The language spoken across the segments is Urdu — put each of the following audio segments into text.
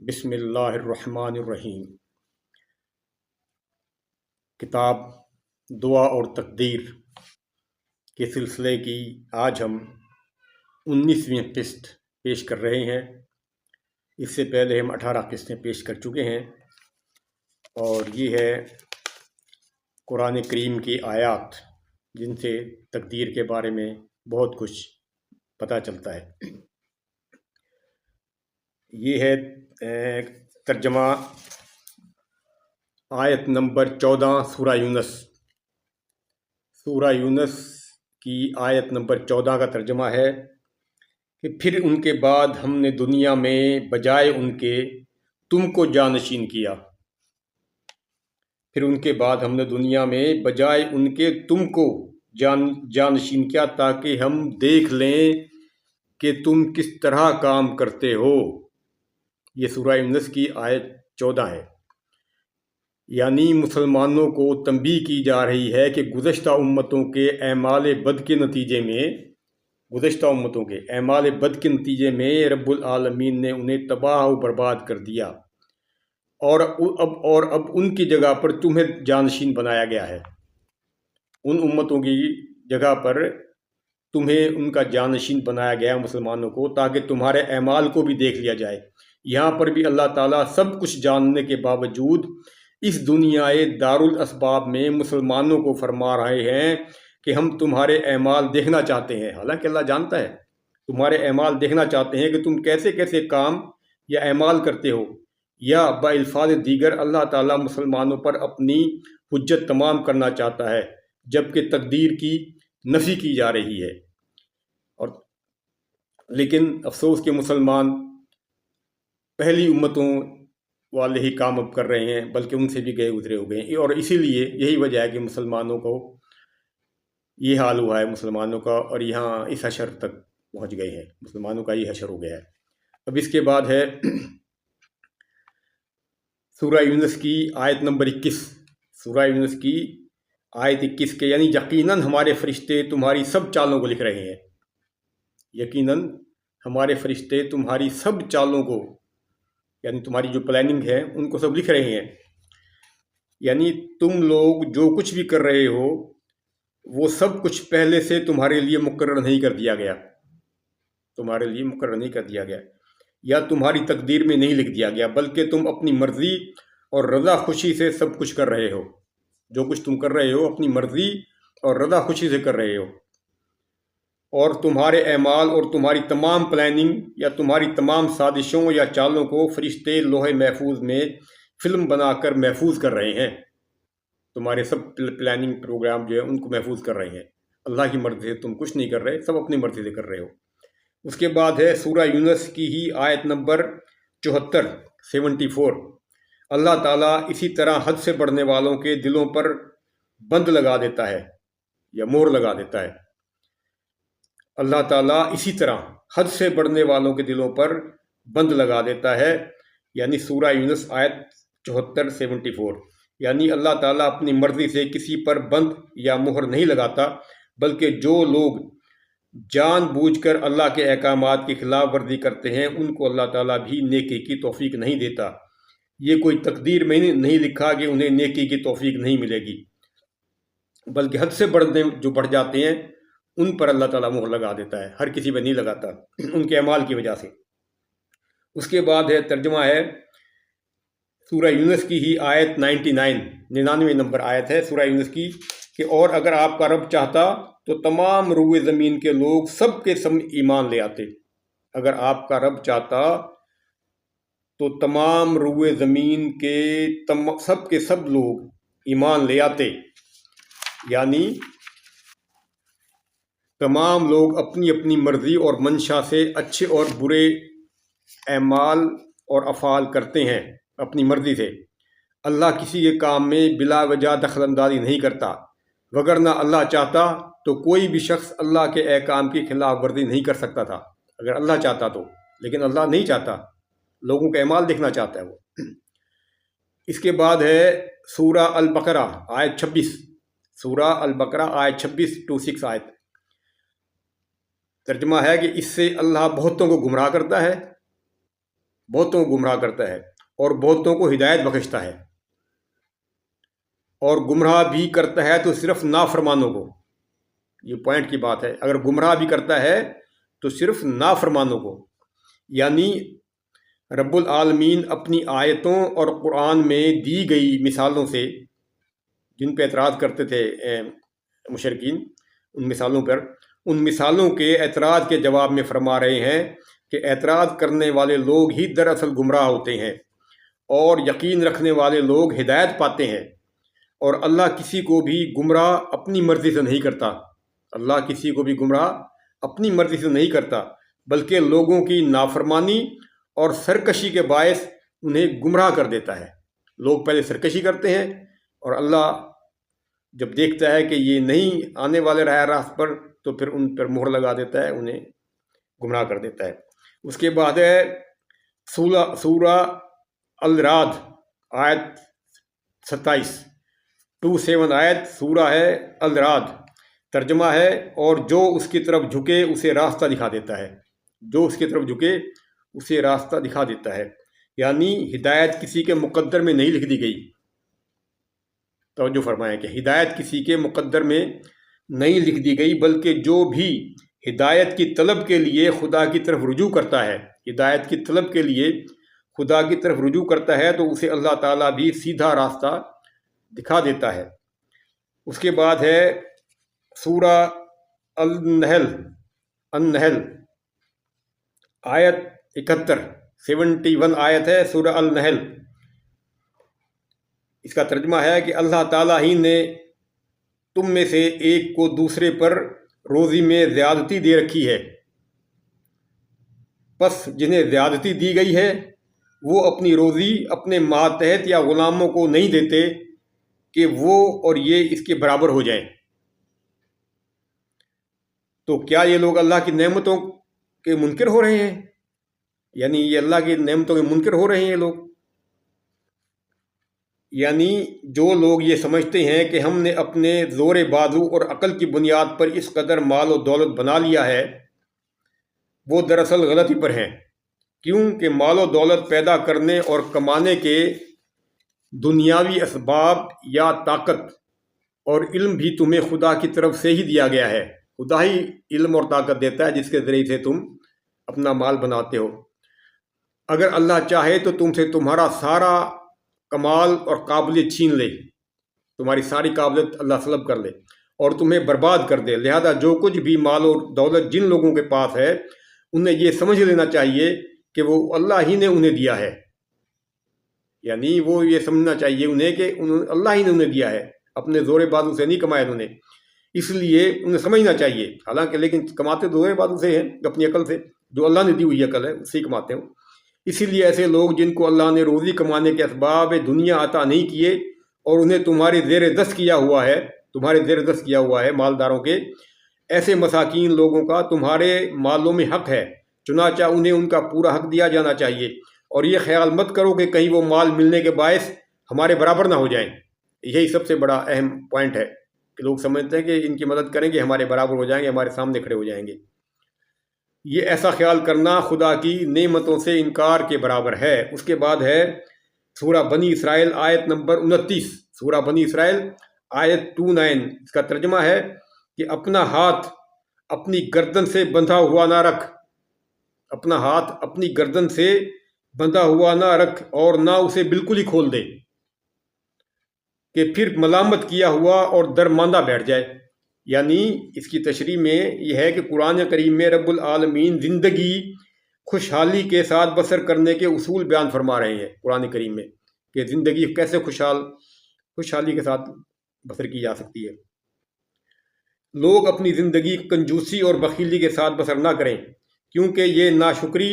بسم اللہ الرحمن الرحیم۔ کتاب دعا اور تقدیر کے سلسلے کی آج ہم 19ویں قسط پیش کر رہے ہیں۔ اس سے پہلے ہم 18 قسطیں پیش کر چکے ہیں، اور یہ ہے قرآن کریم کی آیات جن سے تقدیر کے بارے میں بہت کچھ پتہ چلتا ہے۔ یہ ہے ترجمہ آیت نمبر 14 سورہ یونس۔ سورہ یونس کی آیت نمبر 14 کا ترجمہ ہے کہ پھر ان کے بعد ہم نے دنیا میں بجائے ان کے تم کو جانشین کیا۔ پھر ان کے بعد ہم نے دنیا میں بجائے ان کے تم کو جانشین کیا، تاکہ ہم دیکھ لیں کہ تم کس طرح کام کرتے ہو۔ یہ سورہ یونس کی آیت 14 ہے۔ یعنی مسلمانوں کو تنبیہ کی جا رہی ہے کہ گزشتہ امتوں کے اعمال بد کے نتیجے میں رب العالمین نے انہیں تباہ و برباد کر دیا، اور اب ان کی جگہ پر تمہیں جانشین بنایا گیا ہے۔ ان امتوں کی جگہ پر تمہیں ان کا جانشین بنایا گیا مسلمانوں کو، تاکہ تمہارے اعمال کو بھی دیکھ لیا جائے۔ یہاں پر بھی اللہ تعالیٰ سب کچھ جاننے کے باوجود اس دنیائے دارالاسباب میں مسلمانوں کو فرما رہے ہیں کہ ہم تمہارے اعمال دیکھنا چاہتے ہیں۔ حالانکہ اللہ جانتا ہے، تمہارے اعمال دیکھنا چاہتے ہیں کہ تم کیسے کیسے کام یا اعمال کرتے ہو۔ یا بالفاظ دیگر اللہ تعالیٰ مسلمانوں پر اپنی حجت تمام کرنا چاہتا ہے، جبکہ تقدیر کی نفی کی جا رہی ہے۔ لیکن افسوس کہ مسلمان پہلی امتوں والے ہی کام اب کر رہے ہیں، بلکہ ان سے بھی گئے گزرے ہو گئے ہیں، اور اسی لیے یہی وجہ ہے کہ مسلمانوں کو یہ حال ہوا ہے مسلمانوں کا، اور یہاں اس حشر تک پہنچ گئے ہیں، مسلمانوں کا یہ حشر ہو گیا ہے۔ اب اس کے بعد ہے سورہ یونس کی آیت نمبر 21۔ سورہ یونس کی آیت 21 کے یعنی یقیناً ہمارے فرشتے تمہاری سب چالوں کو لکھ رہے ہیں۔ یقیناً ہمارے فرشتے تمہاری سب چالوں کو، یعنی تمہاری جو پلاننگ ہے ان کو سب لکھ رہے ہیں۔ یعنی تم لوگ جو کچھ بھی کر رہے ہو وہ سب کچھ پہلے سے تمہارے لیے مقرر نہیں کر دیا گیا، یا تمہاری تقدیر میں نہیں لکھ دیا گیا، بلکہ تم اپنی مرضی اور رضا خوشی سے سب کچھ کر رہے ہو۔ جو کچھ تم کر رہے ہو اپنی مرضی اور رضا خوشی سے کر رہے ہو، اور تمہارے اعمال اور تمہاری تمام پلاننگ یا تمہاری تمام سازشوں یا چالوں کو فرشتے لوح محفوظ میں فلم بنا کر محفوظ کر رہے ہیں۔ تمہارے سب پلاننگ پروگرام جو ہے ان کو محفوظ کر رہے ہیں۔ اللہ کی مرضی سے تم کچھ نہیں کر رہے، سب اپنی مرضی سے کر رہے ہو۔ اس کے بعد ہے سورہ یونس کی ہی آیت نمبر 74۔ اللہ تعالیٰ اسی طرح حد سے بڑھنے والوں کے دلوں پر بند لگا دیتا ہے یا مہر لگا دیتا ہے۔ اللہ تعالیٰ اسی طرح حد سے بڑھنے والوں کے دلوں پر بند لگا دیتا ہے، یعنی سورہ یونس آیت 74۔ یعنی اللہ تعالیٰ اپنی مرضی سے کسی پر بند یا مہر نہیں لگاتا، بلکہ جو لوگ جان بوجھ کر اللہ کے احکامات کی خلاف ورزی کرتے ہیں ان کو اللہ تعالیٰ بھی نیکی کی توفیق نہیں دیتا۔ یہ کوئی تقدیر میں نہیں لکھا کہ انہیں نیکی کی توفیق نہیں ملے گی، بلکہ حد سے بڑھ جاتے ہیں ان پر اللہ تعالیٰ مہر لگا دیتا ہے، ہر کسی پہ نہیں لگاتا ان کے اعمال کی وجہ سے۔ اس کے بعد ہے ترجمہ ہے سورہ یونس کی ہی آیت 99 نمبر آیت ہے سورہ یونس کی، کہ اور اگر آپ کا رب چاہتا تو تمام روئے زمین کے لوگ سب کے سب ایمان لے آتے۔ اگر آپ کا رب چاہتا تو تمام روئے زمین کے سب کے سب لوگ ایمان لے آتے، یعنی تمام لوگ اپنی اپنی مرضی اور منشا سے اچھے اور برے اعمال اور افعال کرتے ہیں اپنی مرضی سے۔ اللہ کسی کے کام میں بلا وجہ دخل اندازی نہیں کرتا، وگرنہ اللہ چاہتا تو کوئی بھی شخص اللہ کے احکام کی خلاف ورزی نہیں کر سکتا تھا، اگر اللہ چاہتا تو۔ لیکن اللہ نہیں چاہتا، لوگوں کا اعمال دیکھنا چاہتا ہے وہ۔ اس کے بعد ہے سورہ البقرہ آیت 26۔ سورہ البقرہ آیت 26 آیت۔ ترجمہ ہے کہ اس سے اللہ بہتوں کو گمراہ کرتا ہے، بہتوں کو گمراہ کرتا ہے اور بہتوں کو ہدایت بخشتا ہے، اور گمراہ بھی کرتا ہے تو صرف نافرمانوں کو۔ یہ پوائنٹ کی بات ہے، اگر گمراہ بھی کرتا ہے تو صرف نافرمانوں کو۔ یعنی رب العالمین اپنی آیتوں اور قرآن میں دی گئی مثالوں سے، جن پہ اعتراض کرتے تھے مشرکین، ان مثالوں کے اعتراض کے جواب میں فرما رہے ہیں کہ اعتراض کرنے والے لوگ ہی دراصل گمراہ ہوتے ہیں، اور یقین رکھنے والے لوگ ہدایت پاتے ہیں۔ اور اللہ کسی کو بھی گمراہ اپنی مرضی سے نہیں کرتا، اللہ کسی کو بھی گمراہ اپنی مرضی سے نہیں کرتا، بلکہ لوگوں کی نافرمانی اور سرکشی کے باعث انہیں گمراہ کر دیتا ہے۔ لوگ پہلے سرکشی کرتے ہیں اور اللہ جب دیکھتا ہے کہ یہ نہیں آنے والے راہ راست پر تو پھر ان پر مہر لگا دیتا ہے، انہیں گمراہ کر دیتا ہے۔ اس کے بعد ہے سورہ الرعد آیت 27، 27 آیت سورہ ہے الرعد، ترجمہ ہے اور جو اس کی طرف جھکے اسے راستہ دکھا دیتا ہے، جو اس کی طرف جھکے اسے راستہ دکھا دیتا ہے۔ یعنی ہدایت کسی کے مقدر میں نہیں لکھ دی گئی، توجہ فرمائیں کہ ہدایت کسی کے مقدر میں نہیں لکھ دی گئی، بلکہ جو بھی ہدایت کی طلب کے لیے خدا کی طرف رجوع کرتا ہے، ہدایت کی طلب کے لیے خدا کی طرف رجوع کرتا ہے تو اسے اللہ تعالیٰ بھی سیدھا راستہ دکھا دیتا ہے۔ اس کے بعد ہے سورہ النحل آیت 71، 71 آیت ہے سورہ النحل۔ اس کا ترجمہ ہے کہ اللہ تعالیٰ ہی نے تم میں سے ایک کو دوسرے پر روزی میں زیادتی دے رکھی ہے، پس جنہیں زیادتی دی گئی ہے وہ اپنی روزی اپنے ماتحت یا غلاموں کو نہیں دیتے کہ وہ اور یہ اس کے برابر ہو جائیں۔ تو کیا یہ لوگ اللہ کی نعمتوں کے منکر ہو رہے ہیں؟ یعنی یہ اللہ کی نعمتوں کے منکر ہو رہے ہیں یہ لوگ؟ یعنی جو لوگ یہ سمجھتے ہیں کہ ہم نے اپنے زور بازو اور عقل کی بنیاد پر اس قدر مال و دولت بنا لیا ہے، وہ دراصل غلطی پر ہیں، کیونکہ مال و دولت پیدا کرنے اور کمانے کے دنیاوی اسباب یا طاقت اور علم بھی تمہیں خدا کی طرف سے ہی دیا گیا ہے۔ خدا ہی علم اور طاقت دیتا ہے جس کے ذریعے سے تم اپنا مال بناتے ہو۔ اگر اللہ چاہے تو تم سے تمہارا سارا کمال اور قابلیت چھین لے، تمہاری ساری قابلیت اللہ سلب کر لے اور تمہیں برباد کر دے۔ لہذا جو کچھ بھی مال و دولت جن لوگوں کے پاس ہے انہیں یہ سمجھ لینا چاہیے کہ وہ اللہ ہی نے انہیں دیا ہے، یعنی وہ یہ سمجھنا چاہیے انہیں کہ اللہ ہی نے انہیں دیا ہے، اپنے زور بازو سے نہیں کمایا انہوں نے، اس لیے انہیں سمجھنا چاہیے۔ حالانکہ لیکن کماتے زور بازو سے ہیں، اپنی عقل سے، جو اللہ نے دی ہوئی عقل ہے اس سے ہی کماتے ہوں۔ اسی لیے ایسے لوگ جن کو اللہ نے روزی کمانے کے اسباب دنیا عطا نہیں کیے اور انہیں تمہارے زیر دست کیا ہوا ہے مالداروں کے، ایسے مساکین لوگوں کا تمہارے مالوں میں حق ہے، چنانچہ انہیں ان کا پورا حق دیا جانا چاہیے، اور یہ خیال مت کرو کہ کہیں وہ مال ملنے کے باعث ہمارے برابر نہ ہو جائیں۔ یہی سب سے بڑا اہم پوائنٹ ہے کہ لوگ سمجھتے ہیں کہ ان کی مدد کریں گے ہمارے برابر ہو جائیں گے، ہمارے سامنے کھڑے ہو جائیں گے۔ یہ ایسا خیال کرنا خدا کی نعمتوں سے انکار کے برابر ہے۔ اس کے بعد ہے سورہ بنی اسرائیل آیت نمبر 29، سورہ بنی اسرائیل آیت 29۔ اس کا ترجمہ ہے کہ اپنا ہاتھ اپنی گردن سے بندھا ہوا نہ رکھ، اپنا ہاتھ اپنی گردن سے بندھا ہوا نہ رکھ اور نہ اسے بالکل ہی کھول دے کہ پھر ملامت کیا ہوا اور درماندہ بیٹھ جائے۔ یعنی اس کی تشریح میں یہ ہے کہ قرآن کریم میں رب العالمین زندگی خوشحالی کے ساتھ بسر کرنے کے اصول بیان فرما رہے ہیں قرآن کریم میں، کہ زندگی کیسے خوشحالی کے ساتھ بسر کی جا سکتی ہے۔ لوگ اپنی زندگی کنجوسی اور بخیلی کے ساتھ بسر نہ کریں، کیونکہ یہ ناشکری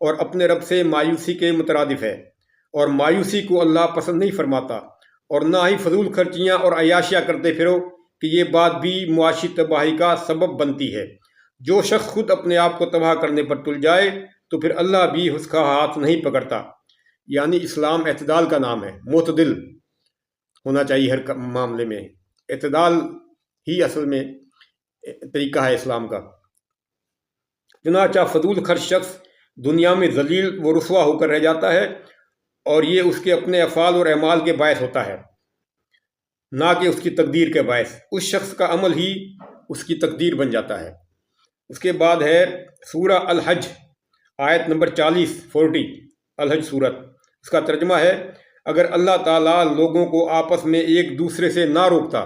اور اپنے رب سے مایوسی کے مترادف ہے، اور مایوسی کو اللہ پسند نہیں فرماتا، اور نہ ہی فضول خرچیاں اور عیاشیاں کرتے پھرو کہ یہ بات بھی معاشی تباہی کا سبب بنتی ہے۔ جو شخص خود اپنے آپ کو تباہ کرنے پر تل جائے تو پھر اللہ بھی اس کا ہاتھ نہیں پکڑتا۔ یعنی اسلام اعتدال کا نام ہے، معتدل ہونا چاہیے ہر معاملے میں، اعتدال ہی اصل میں طریقہ ہے اسلام کا۔ چنانچہ فضول خرچ شخص دنیا میں ذلیل و رسوا ہو کر رہ جاتا ہے، اور یہ اس کے اپنے افعال اور اعمال کے باعث ہوتا ہے، نہ کہ اس کی تقدیر کے باعث۔ اس شخص کا عمل ہی اس کی تقدیر بن جاتا ہے۔ اس کے بعد ہے سورہ الحج، آیت نمبر 40 الحج سورت۔ اس کا ترجمہ ہے، اگر اللہ تعالیٰ لوگوں کو آپس میں ایک دوسرے سے نہ روکتا،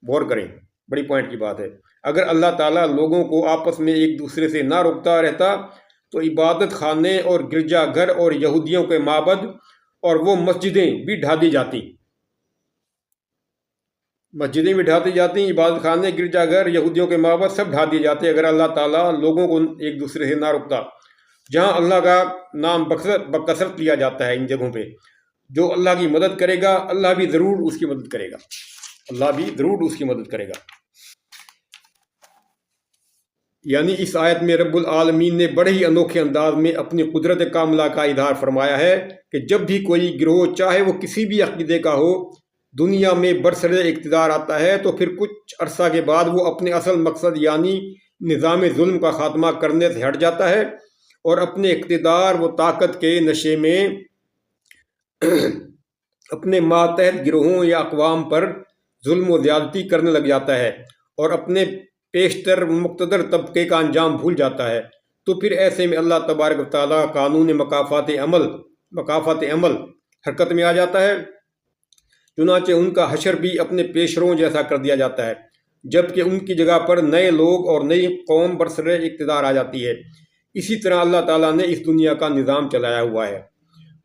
غور کریں، بڑی پوائنٹ کی بات ہے، اگر اللہ تعالیٰ لوگوں کو آپس میں ایک دوسرے سے نہ روکتا رہتا تو عبادت خانے اور گرجا گھر اور یہودیوں کے معبد اور وہ مسجدیں بھی ڈھا دی جاتی، عبادت خانے، گرجا گھر، یہودیوں کے معبد سب ڈھا دیے جاتے اگر اللہ تعالیٰ لوگوں کو ایک دوسرے سے نہ روکتا۔ جہاں اللہ کا نام بکثرت لیا جاتا ہے، ان جگہوں پہ جو اللہ کی مدد کرے گا، اللہ بھی ضرور اس کی مدد کرے گا۔ یعنی اس آیت میں رب العالمین نے بڑے ہی انوکھے انداز میں اپنی قدرت کاملہ کا اظہار فرمایا ہے کہ جب بھی کوئی گروہ چاہے وہ کسی بھی عقیدے کا ہو دنیا میں برسر اقتدار آتا ہے تو پھر کچھ عرصہ کے بعد وہ اپنے اصل مقصد یعنی نظام ظلم کا خاتمہ کرنے سے ہٹ جاتا ہے اور اپنے اقتدار و طاقت کے نشے میں اپنے ماتحت گروہوں یا اقوام پر ظلم و زیادتی کرنے لگ جاتا ہے اور اپنے پیشتر مقتدر طبقے کا انجام بھول جاتا ہے۔ تو پھر ایسے میں اللہ تبارک و تعالیٰ قانون مکافات عمل حرکت میں آ جاتا ہے، چنانچہ ان کا حشر بھی اپنے پیشروؤں جیسا کر دیا جاتا ہے، جبکہ ان کی جگہ پر نئے لوگ اور نئی قوم برسر اقتدار آ جاتی ہے۔ اسی طرح اللہ تعالیٰ نے اس دنیا کا نظام چلایا ہوا ہے،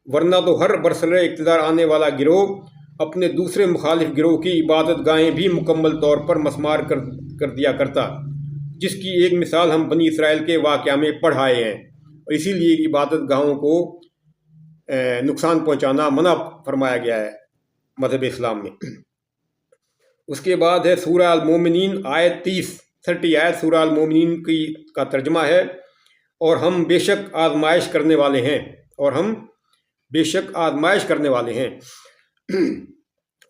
ورنہ تو ہر برسر اقتدار آنے والا گروہ اپنے دوسرے مخالف گروہ کی عبادت گاہیں بھی مکمل طور پر مسمار کر دیا کرتا، جس کی ایک مثال ہم بنی اسرائیل کے واقعہ میں پڑھ آئے ہیں، اور اسی لیے عبادت گاہوں کو نقصان پہنچانا منع فرمایا گیا ہے مذہب اسلام میں۔ اس کے بعد ہے سورہ المومنین، آیت 30 آیت سورہ المومنین کا ترجمہ ہے، اور ہم بے شک آزمائش کرنے والے ہیں۔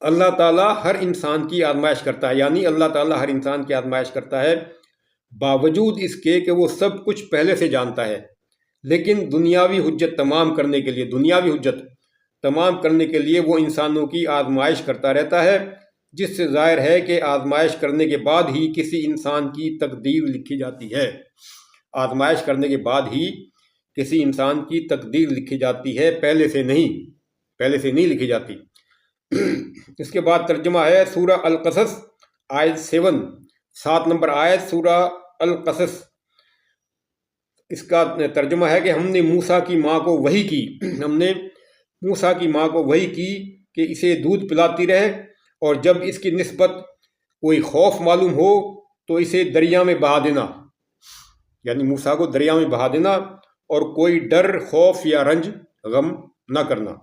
اللہ تعالیٰ ہر انسان کی آزمائش کرتا ہے، یعنی اللہ تعالیٰ ہر انسان کی آزمائش کرتا ہے باوجود اس کے کہ وہ سب کچھ پہلے سے جانتا ہے، لیکن دنیاوی حجت تمام کرنے کے لیے وہ انسانوں کی آزمائش کرتا رہتا ہے، جس سے ظاہر ہے کہ آزمائش کرنے کے بعد ہی کسی انسان کی تقدیر لکھی جاتی ہے۔ آزمائش کرنے کے بعد ہی کسی انسان کی تقدیر لکھی جاتی ہے، پہلے سے نہیں لکھی جاتی۔ اس کے بعد ترجمہ ہے سورہ القصص، آیت 7 نمبر آیت سورہ القصص۔ اس کا ترجمہ ہے کہ ہم نے موسیٰ کی ماں کو وحی کی کہ اسے دودھ پلاتی رہے، اور جب اس کی نسبت کوئی خوف معلوم ہو تو اسے دریا میں بہا دینا، یعنی موسیٰ کو دریا میں بہا دینا، اور کوئی ڈر، خوف یا رنج، غم نہ کرنا۔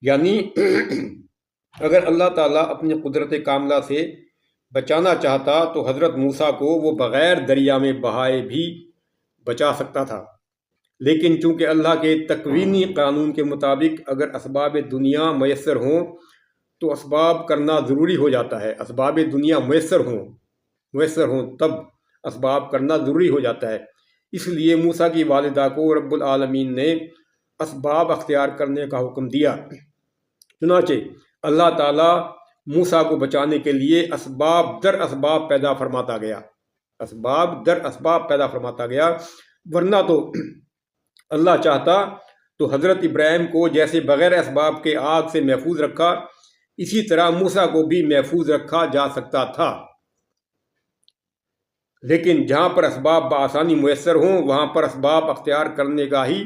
یعنی اگر اللہ تعالیٰ اپنی قدرت کاملہ سے بچانا چاہتا تو حضرت موسیٰ کو وہ بغیر دریا میں بہائے بھی بچا سکتا تھا، لیکن چونکہ اللہ کے تکوینی قانون کے مطابق اگر اسباب دنیا میسر ہوں تو اسباب کرنا ضروری ہو جاتا ہے، اسباب دنیا میسر ہوں تب اسباب کرنا ضروری ہو جاتا ہے۔ اس لیے موسیٰ کی والدہ کو رب العالمین نے اسباب اختیار کرنے کا حکم دیا، چنانچہ اللہ تعالیٰ موسیٰ کو بچانے کے لیے اسباب در اسباب پیدا فرماتا گیا، ورنہ تو اللہ چاہتا تو حضرت ابراہیم کو جیسے بغیر اسباب کے آگ سے محفوظ رکھا، اسی طرح موسیٰ کو بھی محفوظ رکھا جا سکتا تھا، لیکن جہاں پر اسباب بآسانی میسر ہوں وہاں پر اسباب اختیار کرنے کا ہی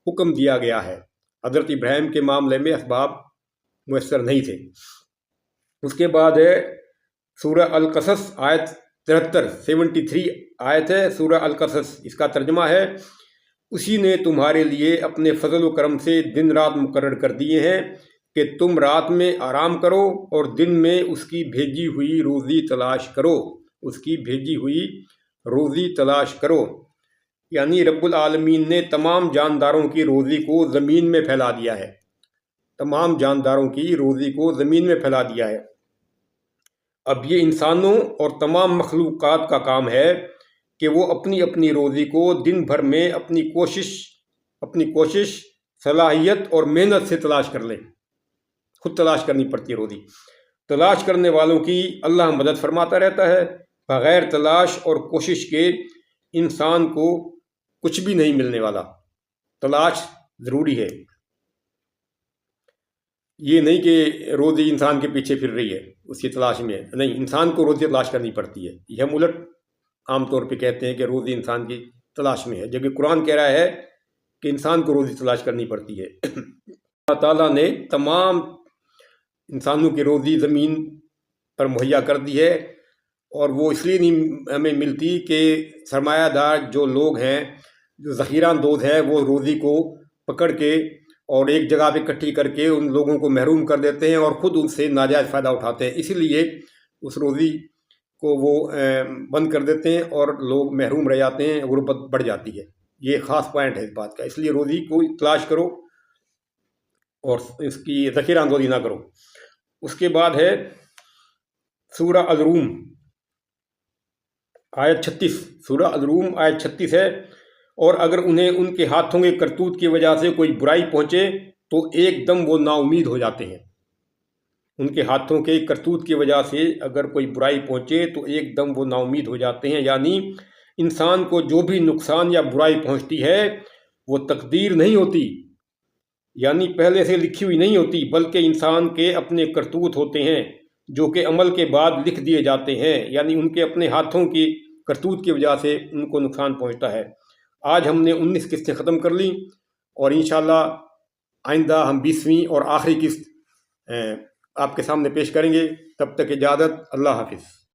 حکم دیا گیا ہے۔ حضرت ابراہیم کے معاملے میں اسباب میسر نہیں تھے۔ اس کے بعد ہے سورہ القصص، آیت 73 آیت ہے سورہ القصص۔ اس کا ترجمہ ہے، اسی نے تمہارے لیے اپنے فضل و کرم سے دن رات مقرر کر دیے ہیں کہ تم رات میں آرام کرو اور دن میں اس کی بھیجی ہوئی روزی تلاش کرو۔ یعنی رب العالمین نے تمام جانداروں کی روزی کو زمین میں پھیلا دیا ہے، اب یہ انسانوں اور تمام مخلوقات کا کام ہے کہ وہ اپنی اپنی روزی کو دن بھر میں اپنی کوشش صلاحیت اور محنت سے تلاش کر لیں. خود تلاش کرنی پڑتی ہے روزی. تلاش کرنے والوں کی اللہ مدد فرماتا رہتا ہے. بغیر تلاش اور کوشش کے انسان کو کچھ بھی نہیں ملنے والا. تلاش ضروری ہے. یہ نہیں کہ روزی انسان کے پیچھے پھر رہی ہے اس کی تلاش میں، نہیں، انسان کو روزی تلاش کرنی پڑتی ہے. یہ ہم الٹ عام طور پہ کہتے ہیں کہ روزی انسان کی تلاش میں ہے، جبکہ قرآن کہہ رہا ہے کہ انسان کو روزی تلاش کرنی پڑتی ہے. اللہ تعالیٰ نے تمام انسانوں کی روزی زمین پر مہیا کر دی ہے، اور وہ اس لیے نہیں ہمیں ملتی کہ سرمایہ دار جو لوگ ہیں، جو ذخیرہ اندوز ہیں، وہ روزی کو پکڑ کے اور ایک جگہ پہ اکٹھی کر کے ان لوگوں کو محروم کر دیتے ہیں اور خود ان سے ناجائز فائدہ اٹھاتے ہیں. اسی لیے اس روزی کو وہ بند کر دیتے ہیں اور لوگ محروم رہ جاتے ہیں، غربت بڑھ جاتی ہے. یہ خاص پوائنٹ ہے اس بات کا. اس لیے روزی کو تلاش کرو اور اس کی ذخیرہ اندوزی نہ کرو. اس کے بعد ہے سورہ الروم آیت 36. سورہ الروم آیت 36 ہے، اور اگر انہیں ان کے ہاتھوں کے کرتوت کی وجہ سے کوئی برائی پہنچے تو ایک دم وہ نا امید ہو جاتے ہیں. ان کے ہاتھوں کے کرتوت کی وجہ سے اگر کوئی برائی پہنچے تو ایک دم وہ نا امید ہو جاتے ہیں. یعنی انسان کو جو بھی نقصان یا برائی پہنچتی ہے وہ تقدیر نہیں ہوتی، یعنی پہلے سے لکھی ہوئی نہیں ہوتی، بلکہ انسان کے اپنے کرتوت ہوتے ہیں جو کہ عمل کے بعد لکھ دیے جاتے ہیں. یعنی ان کے اپنے ہاتھوں کی کرتوت کی وجہ سے ان کو نقصان پہنچتا ہے. آج ہم نے 19 قسطیں ختم کر لیں، اور انشاءاللہ آئندہ ہم 20ویں اور آخری قسط آپ کے سامنے پیش کریں گے. تب تک اجازت. اللہ حافظ.